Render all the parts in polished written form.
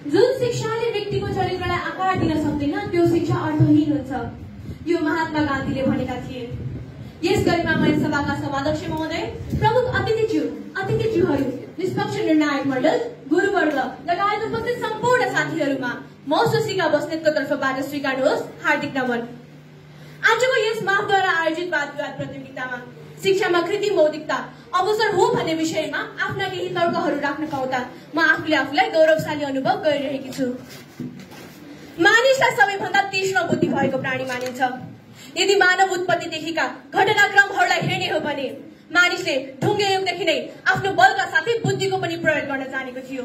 जुन शिक्षाले व्यक्तिको चरित्रलाई आकार दिन सक्दैन त्यो शिक्षा अर्थहीन हुन्छ। यो महात्मा गान्धीले भनेका थिए। यस गरिमामय सभाका सभाध्यक्ष महोदय, प्रमुख अतिथिज्यूहरू, निष्पक्ष निर्णायक मण्डल, गुरुवर्ग लगायत उपस्थित सम्पूर्ण साथीहरूमा म सुशीला बस्नेतको तर्फबाट स्वीकार्नुहोस् हार्दिक नमन। आजको यस माफद्वारा आयोजित वाद-विवाद प्रतियोगितामा शिक्षामा कृत्रिम बौद्धिकता अवसर हो भन्ने विषयमा आफ्ना केही तर्कहरू राख्न पाउँदा म आफूलाई गौरवशाली अनुभव गरिरहेकी छु। मानिसलाई सबैभन्दा तीक्ष्ण बुद्धि भएको प्राणी मानिन्छ। यदि मानव उत्पत्तिदेखिका घटनाक्रमहरूलाई हेर्ने हो भने मानिसले ढुङ्गे युगदेखि नै आफ्नो बलका साथै बुद्धिको पनि प्रयोग गर्न जानेको थियो।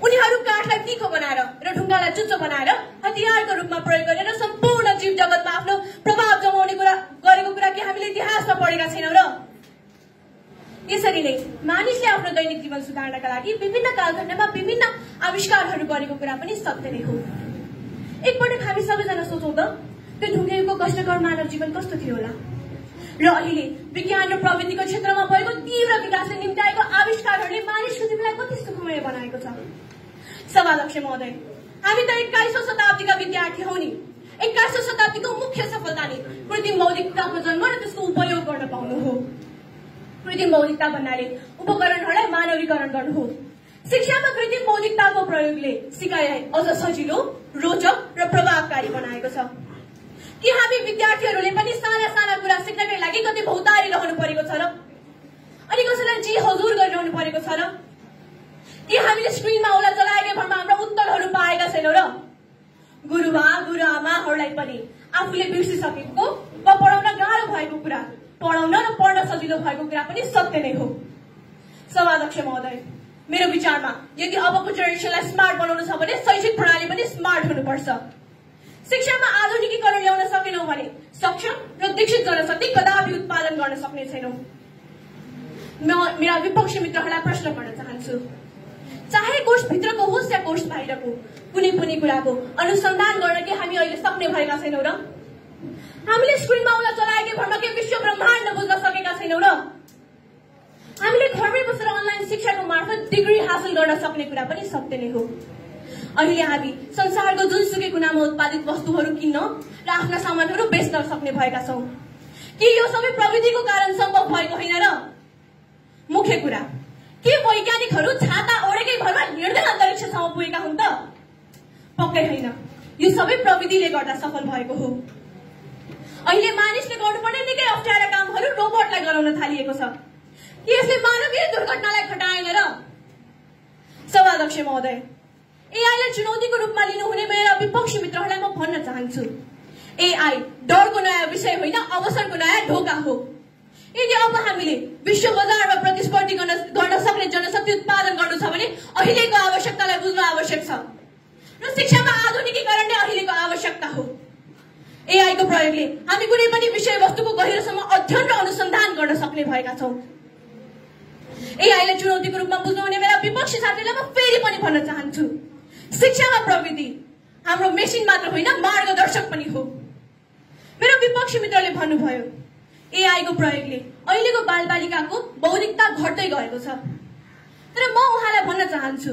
उनीहरू काठलाई तीखो बनाएर र ढुङ्गालाई चुच्चो बनाएर हतियारको रूपमा प्रयोग गरेर सम्पूर्ण जीव जगतमा आफ्नो प्रभाव जमाउने गरेको कुरा के हामीले इतिहासमा पढेका छैनौं र? यसरी नै मानिसले आफ्नो दैनिक जीवन सुधार्नका लागि विभिन्न कालखण्डमा विभिन्न आविष्कारहरू गरेको कुरा पनि सत्य नै हो। एकपटक हामी सबैजना सोचौं त त्यो ढुङ्गे युगको कष्टकर मानव जीवन कस्तो थियो होला र अहिले विज्ञान र प्रविधिको क्षेत्रमा भएको तीव्र विकासले निम्त्याएको आविष्कारहरूले मानिसको जीवनलाई कति सुखमय बनाएको छ। सभाध्यक्ष महोदय, हामी त 21औं शताब्दीका विद्यार्थी हौ नि। 21औं शताब्दीको मुख्य सफलता नै कृत्रिम बौद्धिकताको जन्म र त्यसको उपयोग गर्न पाउनु हो। कृत्रिम बौद्धिकता भन्नाले उपकरणहरूलाई मानवीकरण गर्नु हो। शिक्षामा कृत्रिम बौद्धिकताको प्रयोगले सिकाइलाई अझ सजिलो, रोचक र प्रभावकारी बनाएको छ। के हामी विद्यार्थीहरूले पनि साना साना कुरा सिक्नकै लागि कति भौतारी रहनु परेको छ र? अनि कसैलाई जी हजुर गरिरहनु परेको छ र? के हामीले स्क्रिनमा औला चलाएकै भरमा हाम्रा उत्तरहरू पाएका छैनौं र? गुरुबा गुरुआमाहरूलाई पनि आफूले बिर्सिसकेको वा पढाउन गाह्रो भएको कुरा पढाउन र पढ्न सजिलो भएको कुरा पनि सत्य नै हो। सभाध्यक्ष महोदय, मेरो विचारमा यदि अबको जेनेरेसनलाई स्मार्ट बनाउनु छ भने शैक्षिक प्रणाली पनि स्मार्ट हुनुपर्छ। शिक्षामा आधुनिकीकरण ल्याउन सकेनौं भने सक्षम र दीक्षित जनशक्ति कदापि उत्पादन गर्न सक्ने छैनौं। मेरा विपक्षी मित्रहरूलाई प्रश्न गर्न चाहन्छु, चाहे कोष भित्रको होस् या कोष बाहिरको कुनै पनि कुराको अनुसन्धान गर्न के हामी अहिले सक्ने भएका छैनौं र? हामीले स्क्रिनमा औला चलाएकै भरमा के विश्व ब्रह्माण्ड बुझ्न सकेका छैनौं र? हामीले घरमै बसेर अनलाइन शिक्षाको मार्फत डिग्री हासिल गर्न सक्ने कुरा पनि सत्य नै हो। अहिले हामी संसारको जुनसुकै कुनामा उत्पादित वस्तुहरू किन्न र आफ्ना सामानहरू बेच्न सक्ने भएका छौं। के यो सबै प्रविधिको कारण सम्भव भएको होइन र? मुख्य कुरा, के वैज्ञानिकहरू छाता ओढेकै भरमा हिँड्दै अन्तरिक्षसम्म पुगेका हुन् त? पक्कै होइन। यो सबै प्रविधिले गर्दा सफल भएको हो। अहिले मानिसले गर्नुपर्ने निकै अप्ठ्यारा कामहरू रोबोटलाई गराउन थालिएको छ। के यसले मानवीय दुर्घटनालाई घटाएन र? सभाध्यक्ष महोदय, एआईलाई चुनौतीको रूपमा लिनुहुने मेरा विपक्षी मित्रहरूलाई म भन्न चाहन्छु, एआई डरको नयाँ विषय होइन, अवसरको नयाँ ढोका हो। यदि अब हामीले विश्व बजारमा प्रतिस्पर्धी गर्न सक्ने जनशक्ति उत्पादन गर्नु छ भने अहिलेको आवश्यकतालाई बुझ्नु आवश्यक छ र शिक्षामा आधुनिकीकरण नै अहिलेको आवश्यकता हो। एआईको प्रयोगले हामी कुनै पनि विषयवस्तुको गहिरोसम्म अध्ययन र अनुसन्धान गर्न सक्ने भएका छौं। एआईलाई चुनौतीको रूपमा बुझ्नुहुने मेरा विपक्षी साथीहरूलाई म फेरि पनि भन्न चाहन्छु, शिक्षामा प्रविधि हाम्रो मेसिन मात्र होइन, मार्गदर्शक पनि हो। मेरो विपक्षी मित्रले भन्नुभयो, एआईको प्रयोगले अहिलेको बालबालिकाको बौद्धिकता घट्दै गएको छ। तर म उहाँलाई भन्न चाहन्छु,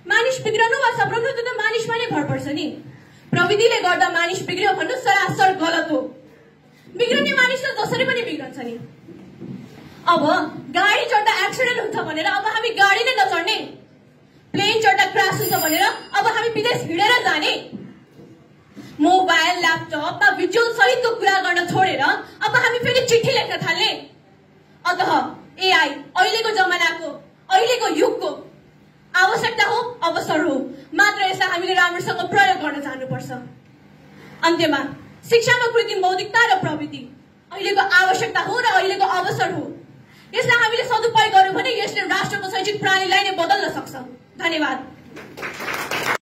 मानिस बिग्रनु वा सप्रनु त मानिसमा नै भर पर्छ नि। प्रविधिले गर्दा मानिस बिग्रियो भन्नु सरासर गलत हो। बिग्रने मानिस त जसरी पनि बिग्रन्छ नि। अब गाडी चढ्दा एक्सिडेन्ट हुन्छ भनेर अब हामी गाडी नै नचढ्ने, प्लेन चढ्दा क्रास हुन्छ भनेर अब हामी विदेश हिँडेर जाने, मोबाइल ल्यापटप वा भिजुअल सहितको कुरा गर्न छोडेर अब हामी फेरि चिठी लेख्न थाल्ने। अतः एआई अहिलेको जमानाको, अहिलेको युगको आवश्यकता हो, अवसर हो, मात्र यसलाई हामीले राम्रोसँग प्रयोग गर्न जान्नुपर्छ। अन्त्यमा शिक्षामा कृत्रिम बौद्धिकता र प्रविधि अहिलेको आवश्यकता हो र अहिलेको अवसर हो। यसलाई हामीले सदुपयोग गर्यौं भने यसले राष्ट्रको शैक्षिक प्रणालीलाई नै बदल्न सक्छ। धन्यवाद।